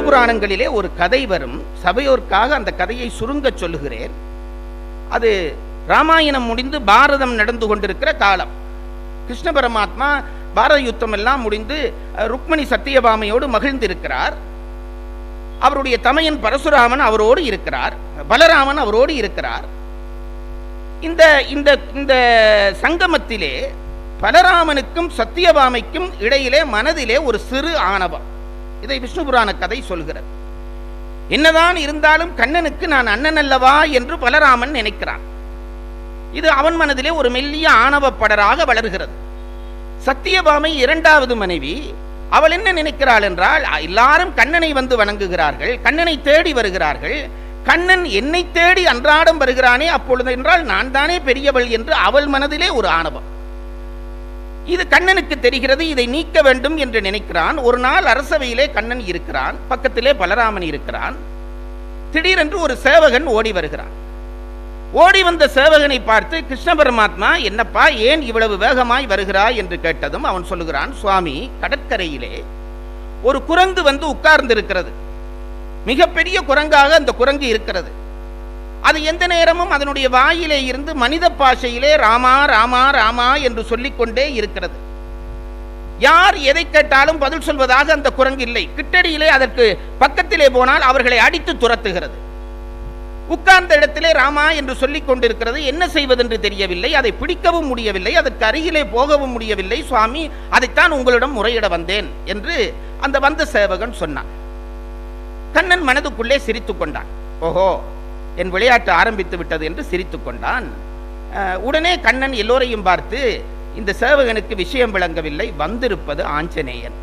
புராணங்களிலே ஒரு கதை வரும். சபையோர்க்காக அந்த கதையை சுருங்க சொல்லுகிறேன். அது ராமாயணம் முடிந்து பாரதம் நடந்து கொண்டிருக்கிற காலம். கிருஷ்ண பரமாத்மா பாரத யுத்தம் எல்லாம் முடிந்து ருக்மணி சத்தியபாமையோடு மகிழ்ந்திருக்கிறார். அவருடைய தமையன் பரசுராமன் அவரோடு இருக்கிறார், பலராமன் அவரோடு இருக்கிறார். இந்த இந்த இந்த சங்கமத்திலே பலராமனுக்கும் சத்தியபாமைக்கும் இடையிலே மனதிலே ஒரு சிறு ஆணவம். இதை விஷ்ணு புராண கதை சொல்கிறது. என்னதான் இருந்தாலும் கண்ணனுக்கு நான் அண்ணன் அல்லவா என்று பலராமன் நினைக்கிறான். இது அவன் மனதிலே ஒரு மெல்லிய ஆணவப்படராக வளர்கிறது. சத்தியபாமை இரண்டாவது மனைவி. அவள் என்ன நினைக்கிறாள் என்றால், எல்லாரும் கண்ணனை வந்து வணங்குகிறார்கள், கண்ணனை தேடி வருகிறார்கள், கண்ணன் என்னை தேடி அன்றாடம் வருகிறானே, அப்பொழுது என்றால் நான் தானே பெரியவள் என்று அவள் மனதிலே ஒரு ஆணவம். இது கண்ணனுக்கு தெரிகிறது. இதை நீக்க வேண்டும் என்று நினைக்கிறான். ஒரு நாள் அரசவையிலே கண்ணன் இருக்கிறான், பக்கத்திலே பலராமன் இருக்கிறான். திடீரென்று ஒரு சேவகன் ஓடி வருகிறான். ஓடி வந்த சேவகனை பார்த்து கிருஷ்ண பரமாத்மா, என்னப்பா ஏன் இவ்வளவு வேகமாய் வருகிறாய் என்று கேட்டதும் அவன் சொல்லுகிறான், சுவாமி, கடற்கரையிலே ஒரு குரங்கு வந்து உட்கார்ந்து இருக்கிறது. மிகப்பெரிய குரங்காக அந்த குரங்கு இருக்கிறது. அது எந்த நேரமும் அதனுடைய வாயிலே இருந்து மனித பாஷையிலே ராமா ராமா ராமா என்று சொல்லிக்கொண்டே இருக்கிறது. யார் எதை கேட்டாலும் பதில் சொல்வதாக அந்த குரங்கு இல்லை. கிட்டடியிலே அதற்கு பக்கத்திலே போனால் அவர்களை அடித்து துரத்துகிறது. உட்கார்ந்த இடத்திலே ராமா என்று சொல்லிக் கொண்டிருக்கிறது. என்ன செய்வதென்று தெரியவில்லை. அதை பிடிக்கவும் முடியவில்லை, அதற்கு அருகிலே போகவும் முடியவில்லை. சுவாமி, அதைத்தான் உங்களிடம் முறையிட வந்தேன் என்று அந்த வந்த சேவகன் சொன்னான். கண்ணன் மனதுக்குள்ளே சிரித்துக் கொண்டான். ஓஹோ, என் விளையாட்டு ஆரம்பித்து விட்டது என்று சிரித்துக் கொண்டான். உடனே கண்ணன் எல்லோரையும் பார்த்து, இந்த சேவகனுக்கு விஷயம் விளங்கவில்லை, வந்திருப்பது ஆஞ்சநேயன்.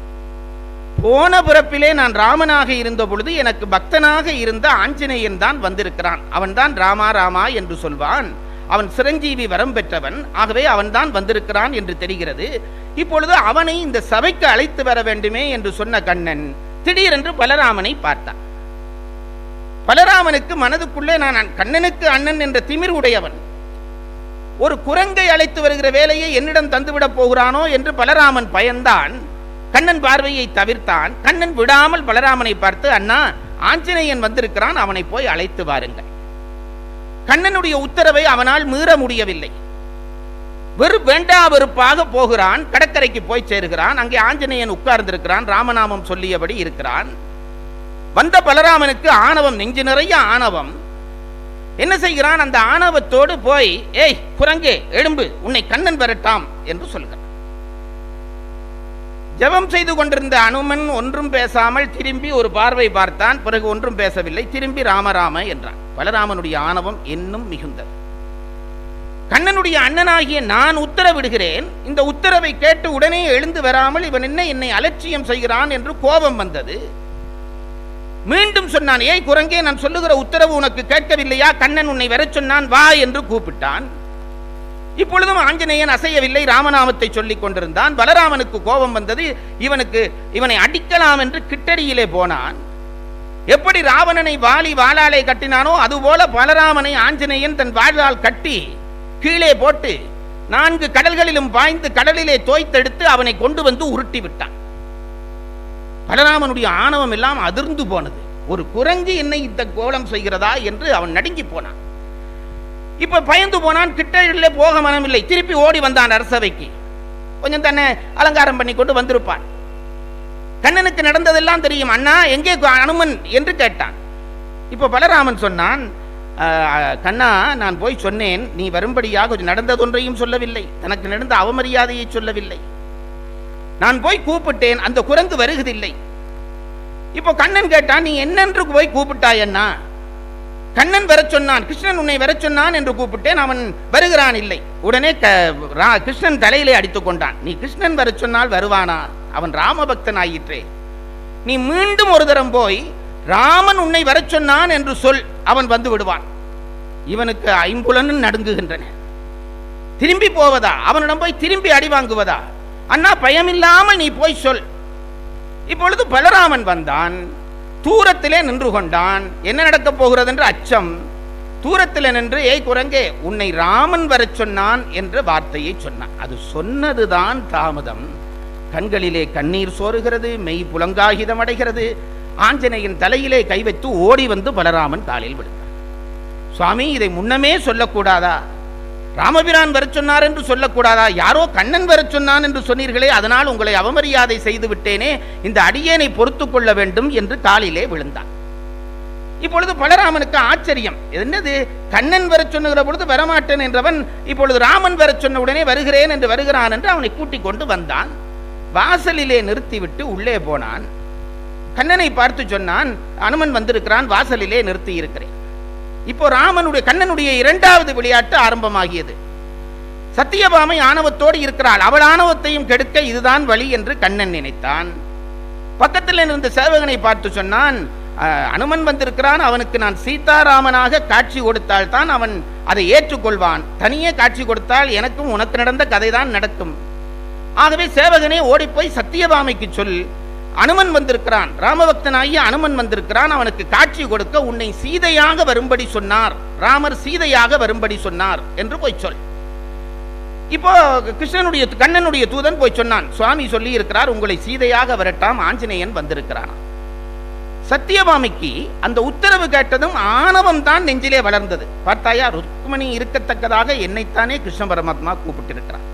போன பிறப்பிலே நான் ராமனாக இருந்த பொழுது எனக்கு பக்தனாக இருந்த ஆஞ்சநேயன் தான் வந்திருக்கிறான். அவன்தான் ராமா ராமா என்று சொல்வான். அவன் சிரஞ்சீவி வரம் பெற்றவன். ஆகவே அவன்தான் வந்திருக்கிறான் என்று தெரிகிறது. இப்பொழுது அவனை இந்த சபைக்கு அழைத்து வர வேண்டுமே என்று சொன்ன கண்ணன் திடீரென்று பலராமனை பார்த்தான். பலராமனுக்கு மனதுக்குள்ளே நான் கண்ணனுக்கு அண்ணன் என்ற திமிர் உடையவன், ஒரு குரங்கை அழைத்து வருகிற வேலையை என்னிடம் தந்துவிடப் போகிறானோ என்று பலராமன் பயந்தான். கண்ணன் பார்வையை தவிர்த்தான். கண்ணன் விடாமல் பலராமனை பார்த்து, அண்ணா, ஆஞ்சநேயன் வந்திருக்கிறான், அவனை போய் அழைத்து வாருங்கள். கண்ணனுடைய உத்தரவை அவனால் மீற முடியவில்லை. வேண்டா வெறுப்பாக போகிறான். கடற்கரைக்கு போய் சேருகிறான். அங்கே ஆஞ்சநேயன் உட்கார்ந்திருக்கிறான், ராமநாமம் சொல்லியபடி இருக்கிறான். வந்த பலராமனுக்கு ஆணவம், நெஞ்சு நிறைய ஆணவம். என்ன செய்கிறான்? அந்த ஆணவத்தோடு போய், ஏய் குரங்கே, எழும்பு, உன்னை கண்ணன் வரட்டாம் என்று சொல்கிறான். ஜெபம் செய்து கொண்டிருந்த அனுமன் ஒன்றும் பேசாமல் திரும்பி ஒரு பார்வை பார்த்தான். பிறகு ஒன்றும் பேசவில்லை. திரும்பி ராமராம என்றான். பலராமனுடைய ஆணவம் இன்னும் மிகுந்தது. கண்ணனுடைய அண்ணனாகிய நான் உத்தரவிடுகிறேன், இந்த உத்தரவை கேட்டு உடனே எழுந்து வராமல் இவன் என்ன என்னை அலட்சியம் செய்கிறான் என்று கோபம் வந்தது. மீண்டும் சொன்னான், ஏய் குரங்கே, நான் சொல்லுகிற உத்தரவு உனக்கு கேட்கவில்லையா? கண்ணன் உன்னை வரச் சொன்னான், வா என்று கூப்பிட்டான். இப்பொழுதும் ஆஞ்சநேயன் அசையவில்லை, ராமநாமத்தை சொல்லிக் கொண்டிருந்தான். பலராமனுக்கு கோபம் வந்தது. இவனை அடிக்கலாம் என்று கிட்டடியிலே போனான். எப்படி ராவணனை வாளாலே கட்டினானோ அதுபோல பலராமனை ஆஞ்சநேயன் தன் வாளால் கட்டி கீழே போட்டு 4 கடல்களிலும் பாய்ந்து கடலிலே தோய்த்தெடுத்து அவனை கொண்டு வந்து உருட்டி விட்டான். பலராமனுடைய ஆணவம் எல்லாம் அதிர்ந்து போனது. ஒரு குரங்கு என்னை இந்த கோலம் செய்கிறதா என்று அவன் நடுங்கி போனான். இப்ப பயந்து போனான். கிட்ட போக மனமில்லை. திருப்பி ஓடி வந்தான் அரசவைக்கு. கொஞ்சம் தன்னை அலங்காரம் பண்ணி கொண்டு வந்திருப்பான். கண்ணனுக்கு நடந்ததெல்லாம் தெரியும். அண்ணா, எங்கே அனுமன் என்று கேட்டான். இப்ப பலராமன் சொன்னான், கண்ணா, நான் போய் சொன்னேன், நீ வரும்படியாக நடந்ததொன்றையும் சொல்லவில்லை, தனக்கு நடந்த அவமரியாதையை சொல்லவில்லை. நான் போய் கூப்பிட்டேன், அந்த குரங்கு வருவதில்லை. இப்போ கண்ணன் கேட்டான், நீ என்னென்று போய் கூப்பிட்டாய் அண்ணா? கண்ணன் வர சொன்னான், கிருஷ்ணன் உன்னை வர சொன்னான் என்று கூப்பிட்டேன், அவன் வருகிறான் இல்லை. உடனே கிருஷ்ணன் தலையிலே அடித்துக் கொண்டான். நீ கிருஷ்ணன் வர சொன்னால் வருவானா? அவன் ராமபக்தன் ஆயிற்றே. நீ மீண்டும் ஒரு தரம் போய் ராமன் உன்னை வர சொன்னான் என்று சொல், அவன் வந்து விடுவான். இவனுக்கு ஐம்புலனும் நடுங்குகின்றன. திரும்பி போவதா? அவனிடம் போய் திரும்பி அடி வாங்குவதா? அண்ணா, பயமில்லாமல் நீ போய் சொல். இப்பொழுது பலராமன் வந்தான். தூரத்திலே நின்று கொண்டான். என்ன நடக்கப் போகிறது என்று அச்சம். தூரத்தில் நின்று, ஏய் குரங்கே, உன்னை ராமன் வர சொன்னான் என்ற வார்த்தையை சொன்னான். அது சொன்னதுதான் தாமதம். கண்களிலே கண்ணீர் சோறுகிறது, மெய் புலங்காகிதம் அடைகிறது. ஆஞ்சநேயன் தலையிலே கை வைத்து ஓடி வந்து பலராமன் காலில் விழுந்தான். சுவாமி, இதை முன்னமே சொல்லக்கூடாதா? ராமபிரான் வர சொன்னார் என்று சொல்லக்கூடாதா? யாரோ கண்ணன் வர சொன்னான் என்று சொன்னீர்களே, அதனால் உங்களை அவமரியாதை செய்து விட்டேனே, இந்த அடியேனை பொறுத்து கொள்ள வேண்டும் என்று காலிலே விழுந்தான். இப்பொழுது பலராமனுக்கு ஆச்சரியம். என்னது, கண்ணன் வர சொன்னுகிற பொழுது வரமாட்டேன் என்றவன் இப்பொழுது ராமன் வர சொன்ன உடனே வருகிறேன் என்று வருகிறான் என்று அவனை கூட்டிக் கொண்டு வந்தான். வாசலிலே நிறுத்திவிட்டு உள்ளே போனான். கண்ணனை பார்த்து சொன்னான், அனுமன் வந்திருக்கிறான், வாசலிலே நிறுத்தி இருக்கிறேன். இப்போ கண்ணனுடைய இரண்டாவது விளையாட்டு ஆரம்பமாகியது. சத்தியபாமை ஆணவத்தோடு இருக்கிறாள், அவள் ஆணவத்தையும் கெடுக்க இதுதான் வழி என்று கண்ணன் நினைத்தான். பக்கத்தில் இருந்த சேவகனை பார்த்து சொன்னான், அனுமன் வந்திருக்கிறான், அவனுக்கு நான் சீதாராமனாக காட்சி கொடுத்தால் தான் அவன் அதை ஏற்றுக்கொள்வான். தனியே காட்சி கொடுத்தால் எனக்கும் உனக்கு நடந்த கதைதான் நடக்கும். ஆகவே சேவகனே ஓடிப்போய் சத்தியபாமைக்கு சொல், அனுமன் வந்திருக்கிறான், ராமபக்தனாகிய அனுமன் வந்திருக்கிறான், அவனுக்கு காட்சி கொடுக்க உன்னை சீதையாக வரும்படி சொன்னார், ராமர் சீதையாக வரும்படி சொன்னார் என்று போய் சொல். இப்போ கண்ணனுடைய தூதன் போய் சொன்னான், சுவாமி சொல்லி இருக்கிறார், உங்களை சீதையாக வரட்டாம், ஆஞ்சநேயன் வந்திருக்கிறான். சத்தியபாமிக்கு அந்த உத்தரவு கேட்டதும் ஆணவம் தான் நெஞ்சிலே வளர்ந்தது. பார்த்தாயா, ருக்மணி இருக்கத்தக்கதாக என்னைத்தானே கிருஷ்ண பரமாத்மா கூப்பிட்டிருக்கிறார்,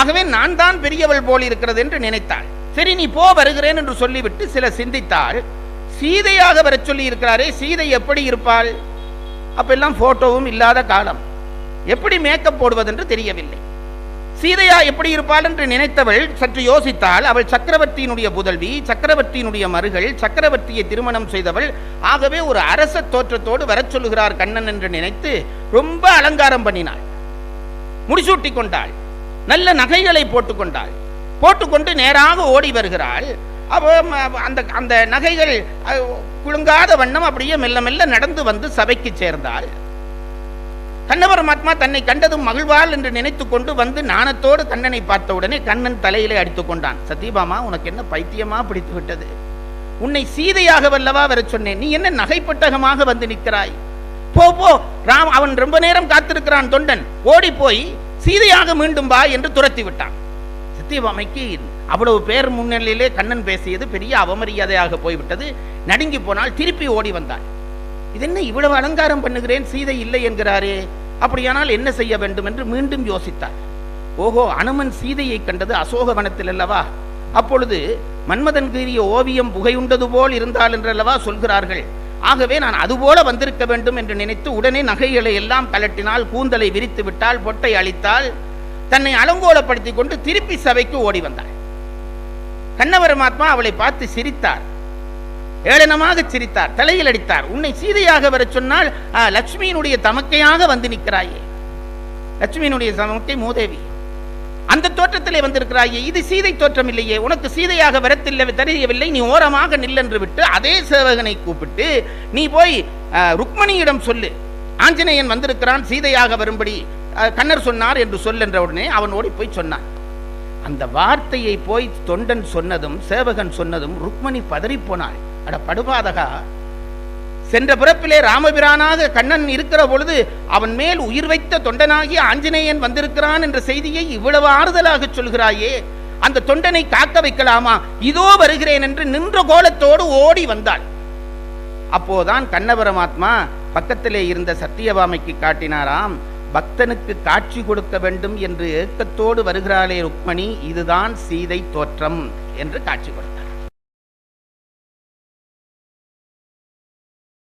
ஆகவே நான் தான் பெரியவள் போல் இருக்கிறது என்று நினைத்தாள். சரி, நீ போ, வருகிறேன் என்று சொல்லிவிட்டு சில சிந்தித்தாள். சீதையாக வர சொல்லி இருக்கிறாரே, சீதை எப்படி இருப்பாள்? அப்பெல்லாம் போட்டோவும் இல்லாத காலம், எப்படி மேக்கப் போடுவது என்று தெரியவில்லை. சீதையா எப்படி இருப்பாள் என்று நினைத்தவள் சற்று யோசித்தாள். அவள் சக்கரவர்த்தியினுடைய புதல்வி, சக்கரவர்த்தியினுடைய மருகள், சக்கரவர்த்தியை திருமணம் செய்தவள். ஆகவே ஒரு அரச தோற்றத்தோடு வர சொல்லுகிறார் கண்ணன் என்று நினைத்து ரொம்ப அலங்காரம் பண்ணினாள். முடிசூட்டி கொண்டாள், நல்ல நகைகளை போட்டுக்கொண்டாள். போட்டுக்கொண்டு நேராக ஓடி வருகிறாள். அந்த நகைகள் குலுங்காத வண்ணம் அப்படியே மெல்ல மெல்ல நடந்து வந்து சபைக்கு சேர்ந்தாள். கண்ணபரமாத்மா தன்னை கண்டதும் மகிழ்வாள் என்று நினைத்துக் கொண்டு வந்து நாணத்தோடு கண்ணனை பார்த்த உடனே கண்ணன் தலையிலே அடித்துக் கொண்டான். சத்தியபாமா, உனக்கு என்ன பைத்தியமா பிடித்து விட்டது? உன்னை சீதையாக வல்லவா வர சொன்னேன், நீ என்ன நகைப்பட்டகமாக வந்து நிற்கிறாய்? போ போ, அவன் ரொம்ப நேரம் காத்திருக்கிறான் தொண்டன், ஓடி போய் சீதையாக மீண்டும் வா என்று துரத்தி விட்டான். சத்தியபாமைக்கு அவ்வளவு பேர் முன்னிலையிலே கண்ணன் பேசியது பெரிய அவமரியாதையாக போய்விட்டது. நடுங்கி போனால் திருப்பி ஓடி வந்தாள். இதென்ன இவ்வளவு அலங்காரம் பண்ணுகிறேன், சீதை இல்லை என்கிறாரே, அப்படியானால் என்ன செய்ய வேண்டும் என்று மீண்டும் யோசித்தாள். ஓஹோ, அனுமன் சீதையை கண்டது அசோகவனத்தில் அல்லவா? அப்பொழுது மன்மதன் கீறிய ஓவியம் புகையுண்டது போல் இருந்தால் என்றல்லவா சொல்கிறார்கள். ஆகவே நான் அதுபோல வந்திருக்க வேண்டும் என்று நினைத்து உடனே நகைகளை எல்லாம் கலட்டினால், கூந்தலை விரித்து விட்டால், பொட்டை அழித்தால், தன்னை அலங்கோலப்படுத்திக் கொண்டு திருப்பி சபைக்கு ஓடி வந்தாள். கண்ணபரமாத்மா அவளை பார்த்து சிரித்தார், ஏளனமாக சிரித்தார், தலையில் அடித்தார். உன்னை சீதையாக வர சொன்னால் லட்சுமியினுடைய தமக்கையாக வந்து நிற்கிறாயே, லட்சுமியினுடைய தமக்கை மூதேவி, அந்த தோற்றத்திலே வந்திருக்கிறாயே, இது சீதை தோற்றம் இல்லையே, உனக்கு சீதையாக வரத்தில்லை, தெரியவில்லை, நீ ஓரமாக நில்லென்று விட்டு அதே சேவகனை கூப்பிட்டு நீ போய் ருக்மணியிடம் சொல்லு, ஆஞ்சநேயன் வந்திருக்கிறான், சீதையாக வரும்படி கண்ணர் சொன்னார் என்று சொல் என்ற உடனே அவன் ஓடி போய் சொன்னான். அந்த வார்த்தையை போய் தொண்டன் சொன்னதும் சேவகன் சொன்னதும் ருக்மணி பதறி போனாள். அட படுபாதகா, சென்ற பிறப்பிலே ராமபிரானாக கண்ணன் இருக்கிற பொழுது அவன் மேல் உயிர் வைத்த தொண்டனாகி ஆஞ்சநேயன் வந்திருக்கிறான் என்ற செய்தியை இவ்வளவு ஆறுதலாக சொல்கிறாயே, அந்த தொண்டனை காக்க வைக்கலாமா? இதோ வருகிறேன் என்று நின்ற கோலத்தோடு ஓடி வந்தாள். அப்போதான் கண்ணபரமாத்மா பக்கத்திலே இருந்த சத்தியபாமைக்கு காட்டினாராம், பக்தனுக்கு காட்சி கொடுக்க வேண்டும் என்று ஏக்கத்தோடு வருகிறாளே ருக்மணி, இதுதான் சீதை தோற்றம் என்று காட்சி கொடுத்தார்.